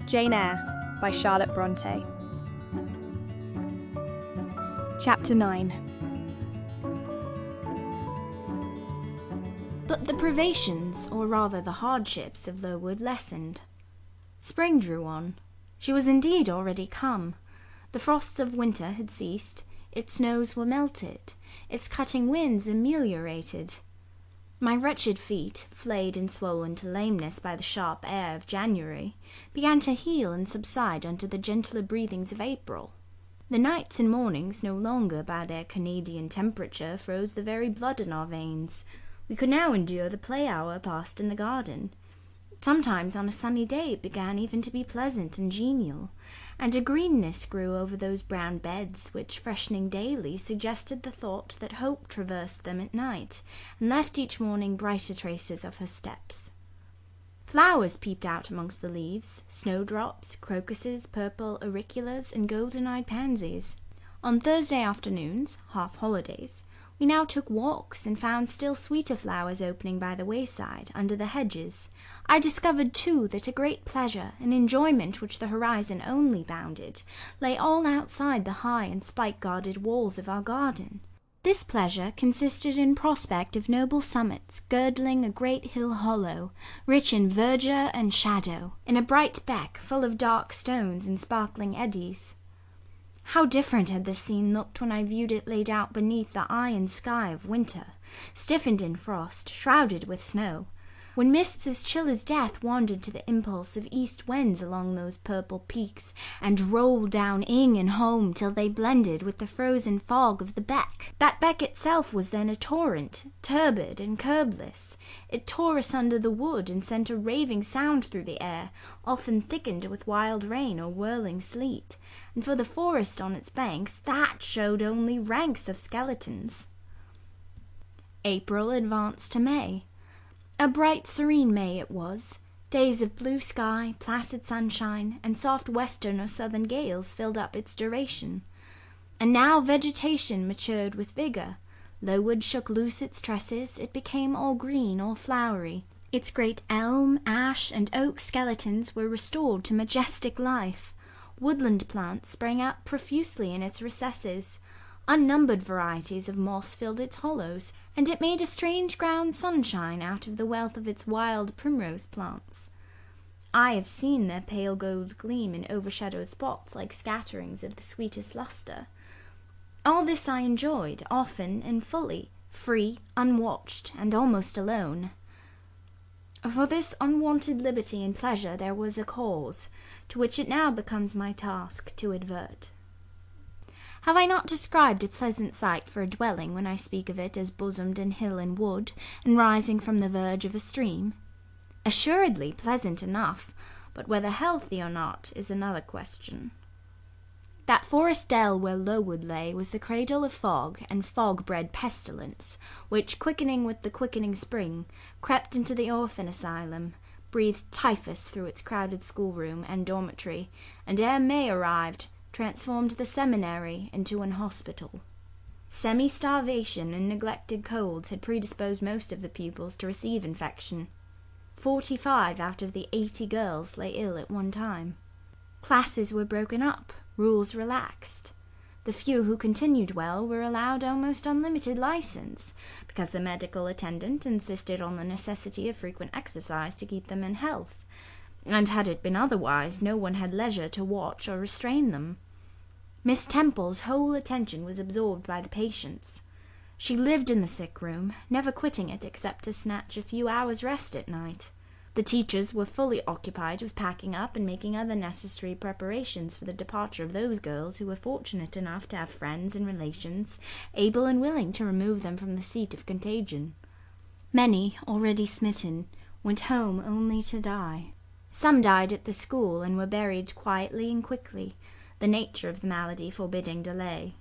Jane Eyre by Charlotte Brontë. Chapter 9. But the privations, or rather the hardships, of Lowood lessened. Spring drew on. She was indeed already come. The frosts of winter had ceased, its snows were melted, its cutting winds ameliorated. My wretched feet, flayed and swollen to lameness by the sharp air of January, began to heal and subside under the gentler breathings of April. The nights and mornings no longer by their Canadian temperature froze the very blood in our veins. We could now endure the play hour passed in the garden. Sometimes on a sunny day it began even to be pleasant and genial, and a greenness grew over those brown beds which, freshening daily, suggested the thought that hope traversed them at night, and left each morning brighter traces of her steps. Flowers peeped out amongst the leaves, snowdrops, crocuses, purple auriculas, and golden-eyed pansies. On Thursday afternoons, half-holidays, we now took walks and found still sweeter flowers opening by the wayside, under the hedges. I discovered, too, that a great pleasure, an enjoyment which the horizon only bounded, lay all outside the high and spike-guarded walls of our garden. This pleasure consisted in prospect of noble summits girdling a great hill hollow, rich in verdure and shadow, in a bright beck full of dark stones and sparkling eddies. How different had this scene looked when I viewed it laid out beneath the iron sky of winter, stiffened in frost, shrouded with snow, when mists as chill as death wandered to the impulse of east winds along those purple peaks, and rolled down ing and home till they blended with the frozen fog of the beck. That beck itself was then a torrent, turbid and curbless. It tore asunder the wood and sent a raving sound through the air, often thickened with wild rain or whirling sleet, and for the forest on its banks that showed only ranks of skeletons. April advanced to May. A bright, serene May it was. Days of blue sky, placid sunshine, and soft western or southern gales filled up its duration. And now vegetation matured with vigour. Lowood shook loose its tresses, it became all green, all flowery. Its great elm, ash, and oak skeletons were restored to majestic life. Woodland plants sprang up profusely in its recesses. Unnumbered varieties of moss filled its hollows, and it made a strange ground sunshine out of the wealth of its wild primrose plants. I have seen their pale golds gleam in overshadowed spots like scatterings of the sweetest lustre. All this I enjoyed, often and fully, free, unwatched, and almost alone. For this unwonted liberty and pleasure there was a cause, to which it now becomes my task to advert. Have I not described a pleasant sight for a dwelling when I speak of it as bosomed in hill and wood, and rising from the verge of a stream? Assuredly pleasant enough, but whether healthy or not is another question. That forest dell where Lowood lay was the cradle of fog, and fog-bred pestilence, which, quickening with the quickening spring, crept into the orphan asylum, breathed typhus through its crowded schoolroom and dormitory, and ere May arrived, transformed the seminary into an hospital. Semi-starvation and neglected colds had predisposed most of the pupils to receive infection. 45 out of the 80 girls lay ill at one time. Classes were broken up, rules relaxed. The few who continued well were allowed almost unlimited license, because the medical attendant insisted on the necessity of frequent exercise to keep them in health, and had it been otherwise, no one had leisure to watch or restrain them. Miss Temple's whole attention was absorbed by the patients. She lived in the sick room, never quitting it except to snatch a few hours' rest at night. The teachers were fully occupied with packing up and making other necessary preparations for the departure of those girls who were fortunate enough to have friends and relations able and willing to remove them from the seat of contagion. Many, already smitten, went home only to die. Some died at the school and were buried quietly and quickly, the nature of the malady forbidding delay.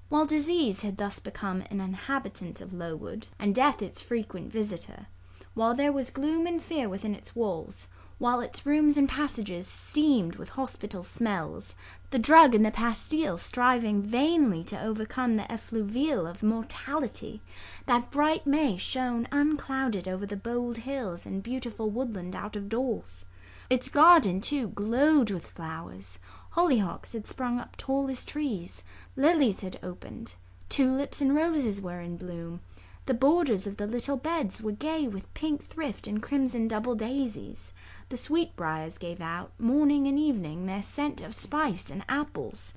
While disease had thus become an inhabitant of Lowood, and death its frequent visitor, while there was gloom and fear within its walls, while its rooms and passages steamed with hospital smells, the drug and the pastille striving vainly to overcome the effluvial of mortality, that bright May shone unclouded over the bold hills and beautiful woodland out of doors. Its garden, too, glowed with flowers. Hollyhocks had sprung up tall as trees, lilies had opened, tulips and roses were in bloom. The borders of the little beds were gay with pink thrift and crimson double daisies. The sweetbriars gave out, morning and evening, their scent of spice and apples.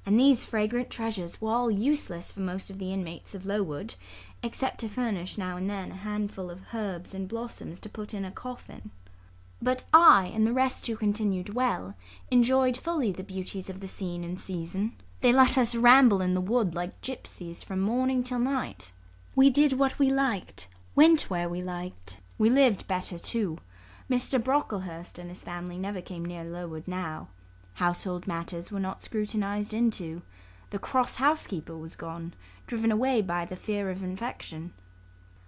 And these fragrant treasures were all useless for most of the inmates of Lowood, except to furnish now and then a handful of herbs and blossoms to put in a coffin. But I, and the rest who continued well, enjoyed fully the beauties of the scene and season. They let us ramble in the wood like gypsies from morning till night. We did what we liked, went where we liked. We lived better too. Mr. Brocklehurst and his family never came near Lowood now. Household matters were not scrutinized into. The cross housekeeper was gone, driven away by the fear of infection.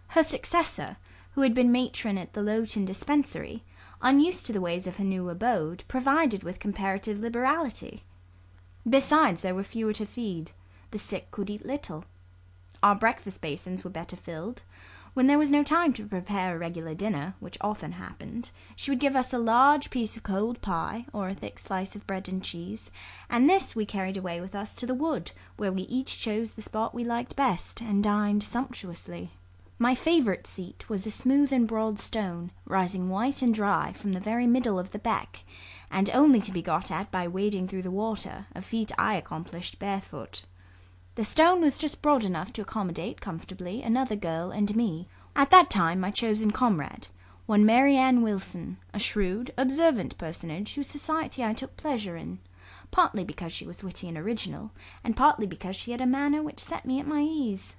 Her successor, who had been matron at the Lowton dispensary, unused to the ways of her new abode, provided with comparative liberality. Besides, there were fewer to feed. The sick could eat little. Our breakfast basins were better filled. When there was no time to prepare a regular dinner, which often happened, she would give us a large piece of cold pie, or a thick slice of bread and cheese, and this we carried away with us to the wood, where we each chose the spot we liked best, and dined sumptuously. My favourite seat was a smooth and broad stone, rising white and dry from the very middle of the beck, and only to be got at by wading through the water, a feat I accomplished barefoot. The stone was just broad enough to accommodate comfortably another girl and me. At that time my chosen comrade, one Mary Ann Wilson, a shrewd, observant personage whose society I took pleasure in, partly because she was witty and original, and partly because she had a manner which set me at my ease.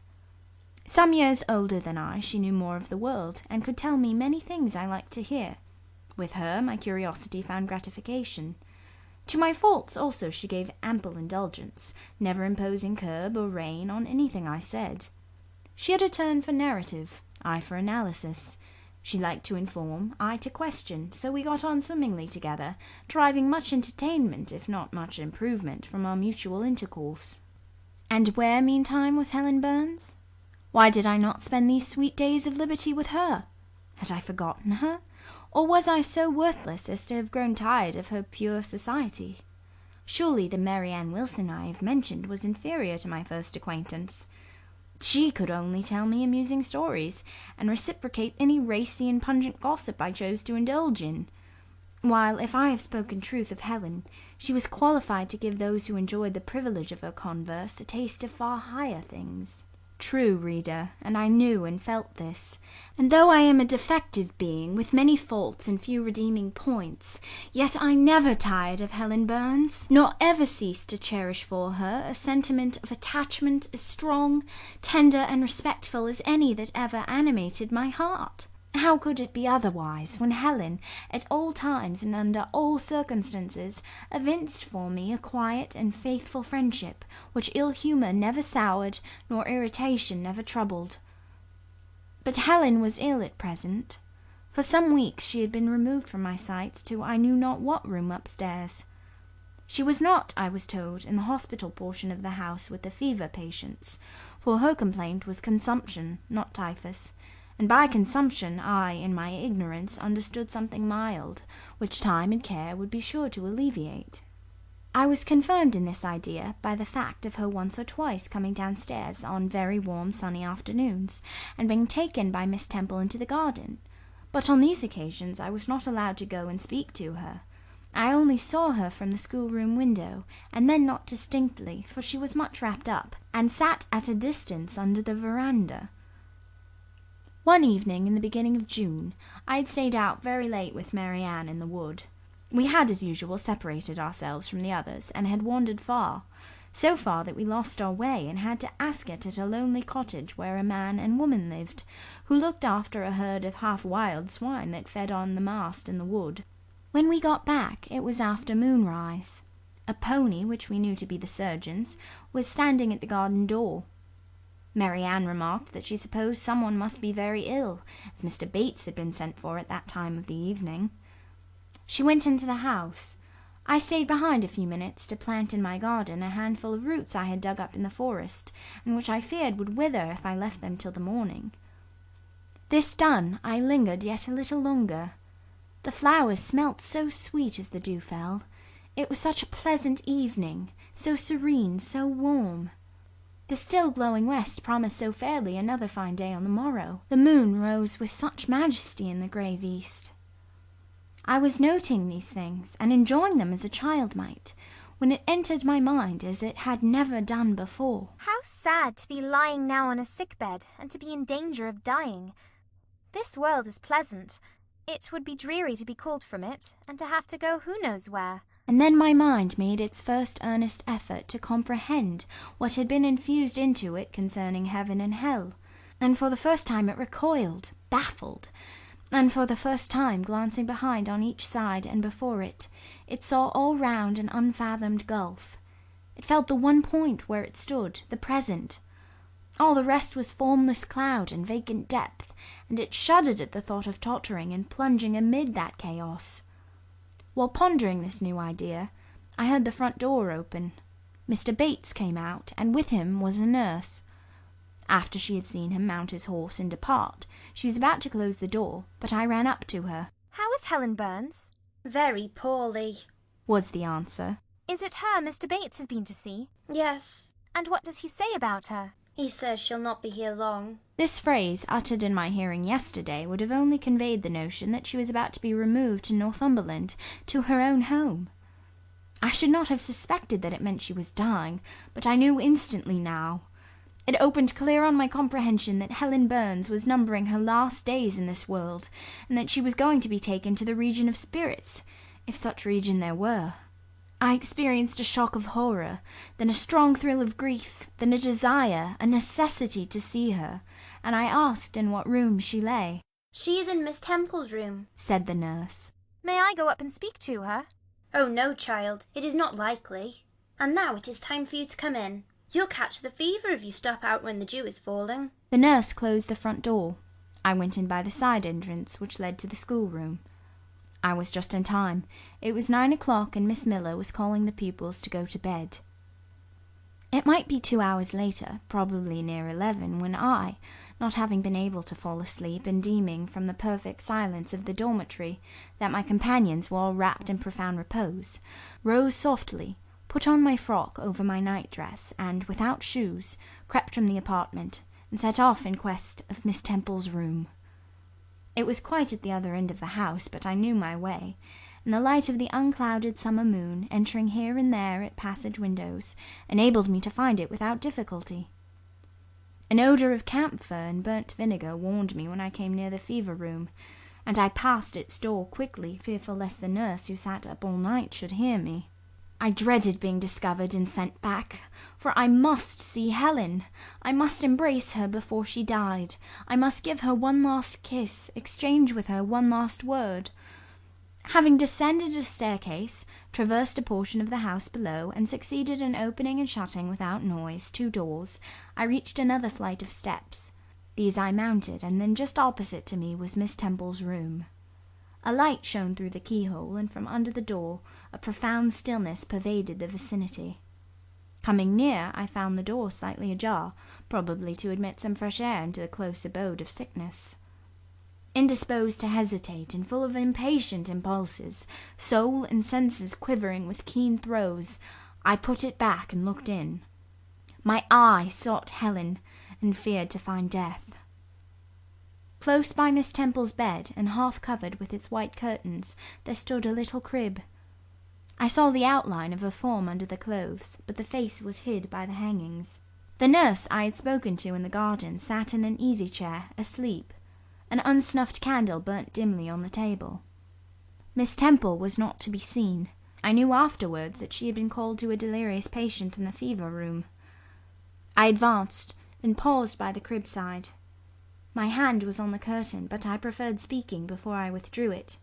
Some years older than I, she knew more of the world, and could tell me many things I liked to hear. With her my curiosity found gratification. To my faults also she gave ample indulgence, never imposing curb or rein on anything I said. She had a turn for narrative, I for analysis. She liked to inform, I to question, so we got on swimmingly together, deriving much entertainment, if not much improvement, from our mutual intercourse. And where, meantime, was Helen Burns? Why did I not spend these sweet days of liberty with her? Had I forgotten her? Or was I so worthless as to have grown tired of her pure society? Surely the Mary Ann Wilson I have mentioned was inferior to my first acquaintance. She could only tell me amusing stories, and reciprocate any racy and pungent gossip I chose to indulge in, while, if I have spoken truth of Helen, she was qualified to give those who enjoyed the privilege of her converse a taste of far higher things. True, reader, and I knew and felt this, and though I am a defective being, with many faults and few redeeming points, yet I never tired of Helen Burns, nor ever ceased to cherish for her a sentiment of attachment as strong, tender, and respectful as any that ever animated my heart. How could it be otherwise, when Helen, at all times and under all circumstances, evinced for me a quiet and faithful friendship, which ill-humour never soured, nor irritation never troubled? But Helen was ill at present. For some weeks she had been removed from my sight to I knew not what room upstairs. She was not, I was told, in the hospital portion of the house with the fever patients, for her complaint was consumption, not typhus, and by consumption I, in my ignorance, understood something mild, which time and care would be sure to alleviate. I was confirmed in this idea by the fact of her once or twice coming downstairs on very warm sunny afternoons, and being taken by Miss Temple into the garden. But on these occasions I was not allowed to go and speak to her. I only saw her from the schoolroom window, and then not distinctly, for she was much wrapped up, and sat at a distance under the veranda. One evening in the beginning of June, I had stayed out very late with Mary Ann in the wood. We had, as usual, separated ourselves from the others, and had wandered far, so far that we lost our way, and had to ask it at a lonely cottage where a man and woman lived, who looked after a herd of half-wild swine that fed on the mast in the wood. When we got back, it was after moonrise. A pony, which we knew to be the surgeon's, was standing at the garden door. Mary Ann remarked that she supposed someone must be very ill, as Mr. Bates had been sent for at that time of the evening. She went into the house. I stayed behind a few minutes to plant in my garden a handful of roots I had dug up in the forest, and which I feared would wither if I left them till the morning. This done, I lingered yet a little longer. The flowers smelt so sweet as the dew fell. It was such a pleasant evening, so serene, so warm. The still glowing west promised so fairly another fine day on the morrow. The moon rose with such majesty in the grave east. I was noting these things and enjoying them as a child might, when it entered my mind as it had never done before. How sad to be lying now on a sick bed and to be in danger of dying. This world is pleasant. It would be dreary to be called from it, and to have to go who knows where. And then my mind made its first earnest effort to comprehend what had been infused into it concerning heaven and hell, and for the first time it recoiled, baffled, and for the first time, glancing behind on each side and before it, it saw all round an unfathomed gulf. It felt the one point where it stood, the present. All the rest was formless cloud and vacant depth, and it shuddered at the thought of tottering and plunging amid that chaos. While pondering this new idea, I heard the front door open. Mr. Bates came out, and with him was a nurse. After she had seen him mount his horse and depart, she was about to close the door, but I ran up to her. How is Helen Burns? Very poorly, was the answer. Is it her Mr. Bates has been to see? Yes. And what does he say about her? He says she'll not be here long. This phrase, uttered in my hearing yesterday, would have only conveyed the notion that she was about to be removed to Northumberland, to her own home. I should not have suspected that it meant she was dying, but I knew instantly now. It opened clear on my comprehension that Helen Burns was numbering her last days in this world, and that she was going to be taken to the region of spirits, if such region there were. I experienced a shock of horror, then a strong thrill of grief, then a desire, a necessity to see her, and I asked in what room she lay. She is in Miss Temple's room, said the nurse. May I go up and speak to her? Oh no, child, it is not likely. And now it is time for you to come in. You'll catch the fever if you stop out when the dew is falling. The nurse closed the front door. I went in by the side entrance which led to the schoolroom. I was just in time. It was 9 o'clock and Miss Miller was calling the pupils to go to bed. It might be 2 hours later, probably near 11, when I, not having been able to fall asleep and deeming from the perfect silence of the dormitory that my companions were all wrapped in profound repose, rose softly, put on my frock over my night-dress, and, without shoes, crept from the apartment, and set off in quest of Miss Temple's room. It was quite at the other end of the house, but I knew my way, and the light of the unclouded summer moon, entering here and there at passage windows, enabled me to find it without difficulty. An odour of camphor and burnt vinegar warned me when I came near the fever room, and I passed its door quickly, fearful lest the nurse who sat up all night should hear me. I dreaded being discovered and sent back, for I must see Helen. I must embrace her before she died. I must give her one last kiss, exchange with her one last word. Having descended a staircase, traversed a portion of the house below, and succeeded in opening and shutting without noise 2 doors, I reached another flight of steps. These I mounted, and then just opposite to me was Miss Temple's room. A light shone through the keyhole, and from under the door a profound stillness pervaded the vicinity. Coming near, I found the door slightly ajar, probably to admit some fresh air into the close abode of sickness. Indisposed to hesitate, and full of impatient impulses, soul and senses quivering with keen throes, I put it back and looked in. My eye sought Helen, and feared to find death. Close by Miss Temple's bed, and half covered with its white curtains, there stood a little crib. I saw the outline of a form under the clothes, but the face was hid by the hangings. The nurse I had spoken to in the garden sat in an easy-chair, asleep. An unsnuffed candle burnt dimly on the table. Miss Temple was not to be seen. I knew afterwards that she had been called to a delirious patient in the fever room. I advanced, then paused by the crib side. My hand was on the curtain, but I preferred speaking before I withdrew it.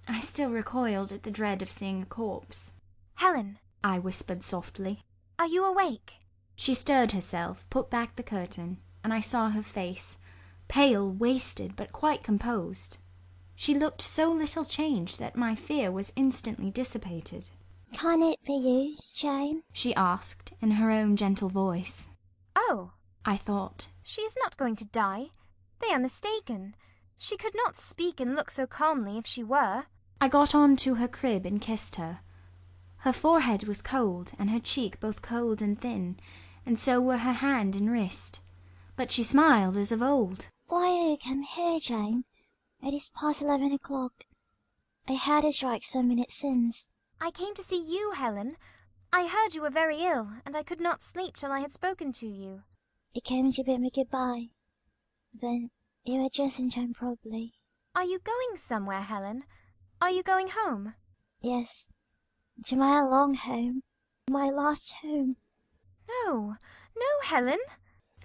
I still recoiled at the dread of seeing a corpse. Helen, I whispered softly. Are you awake? She stirred herself, put back the curtain, and I saw her face, pale, wasted, but quite composed. She looked so little changed that my fear was instantly dissipated. Can it be you, Jane? She asked, in her own gentle voice. Oh, I thought. she is not going to die. They are mistaken. She could not speak and look so calmly if she were. I got on to her crib and kissed her. Her forehead was cold, and her cheek both cold and thin, and so were her hand and wrist. But she smiled as of old. Why are you come here, Jane? It is past 11 o'clock. I had it strike some minutes since. I came to see you, Helen. I heard you were very ill, and I could not sleep till I had spoken to you. You came to bid me goodbye. Then you are just in time, probably. Are you going somewhere, Helen? Are you going home? Yes, to my long home, my last home. No, no, Helen.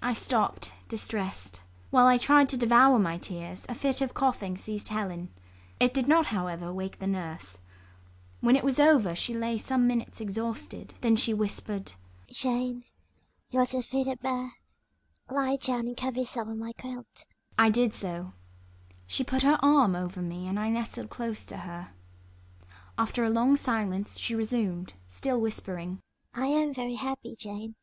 I stopped, distressed. While I tried to devour my tears, a fit of coughing seized Helen. It did not, however, wake the nurse. When it was over, she lay some minutes exhausted. Then she whispered, Jane, you're too fit to bear. Lie down and cover yourself in my quilt. I did so. She put her arm over me, and I nestled close to her. After a long silence, she resumed, still whispering, I am very happy, Jane,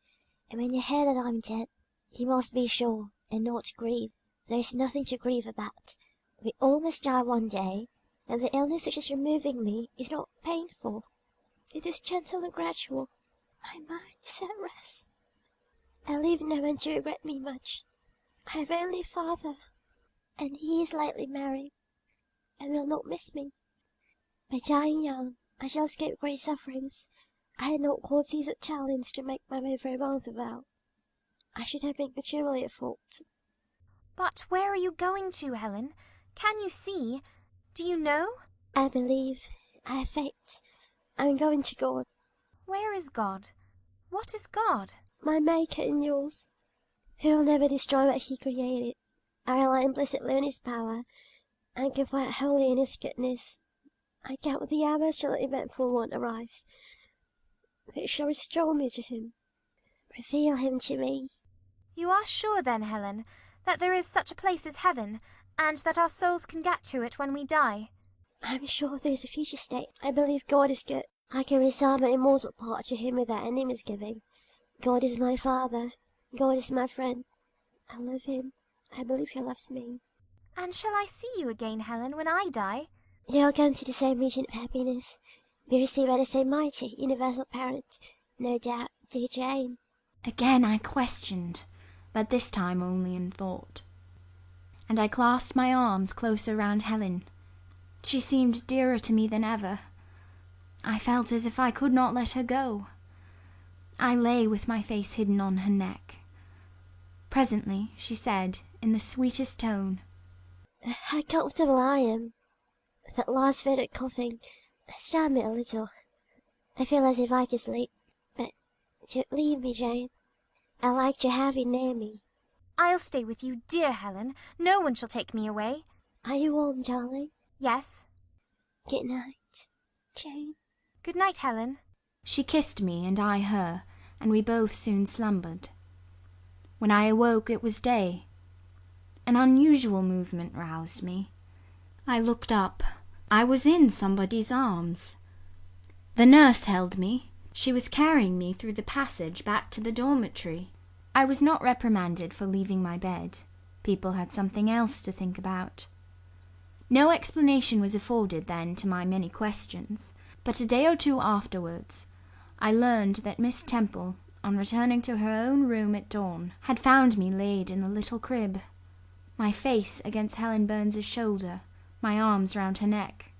and when you hear that I'm dead, you must be sure, and not grieve. There is nothing to grieve about. We all must die one day, and the illness which is removing me is not painful. It is gentle and gradual. My mind is at rest. I leave no one to regret me much. I have only a father, and he is lately married, and will not miss me. By dying young, I shall escape great sufferings. I had not qualities of talents to make my way very well the vow. I should have been materially at fault. But where are you going to, Helen? Can you see? Do you know? I believe. I have faith. I am going to God. Where is God? What is God? My Maker and yours, who will never destroy what he created. I rely implicitly on his power, and confide wholly in his goodness. I count the hours till the eventful one arrives, which shall restore me to him. Reveal him to me. You are sure then, Helen, that there is such a place as heaven, and that our souls can get to it when we die? I am sure there is a future state. I believe God is good. I can resign my immortal part to him without any misgiving. God is my Father. God is my friend. I love him. I believe he loves me. And shall I see you again, Helen, when I die? You will come to the same region of happiness, be received by the same mighty, universal parent, no doubt, dear Jane. Again I questioned, but this time only in thought. And I clasped my arms closer round Helen. She seemed dearer to me than ever. I felt as if I could not let her go. I lay with my face hidden on her neck. Presently she said, in the sweetest tone, How comfortable I am. That last fit of coughing stirred me a little. I feel as if I could sleep, but don't leave me, Jane. I like to have you near me. I'll stay with you, dear Helen. No one shall take me away. Are you warm, darling? Yes. Good night, Jane. Good night, Helen. She kissed me and I her, and we both soon slumbered. When I awoke it was day. An unusual movement roused me. I looked up. I was in somebody's arms. The nurse held me. She was carrying me through the passage back to the dormitory. I was not reprimanded for leaving my bed. People had something else to think about. No explanation was afforded then to my many questions, but a day or two afterwards I learned that Miss Temple, on returning to her own room at dawn, had found me laid in the little crib, my face against Helen Burns's shoulder, my arms round her neck.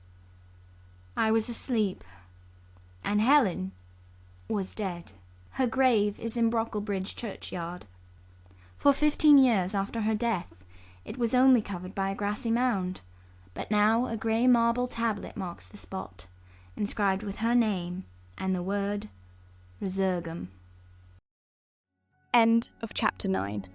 I was asleep, and Helen was dead. Her grave is in Brocklebridge churchyard. For 15 years after her death, it was only covered by a grassy mound, but now a grey marble tablet marks the spot, inscribed with her name and the word Resurgam. End of chapter 9.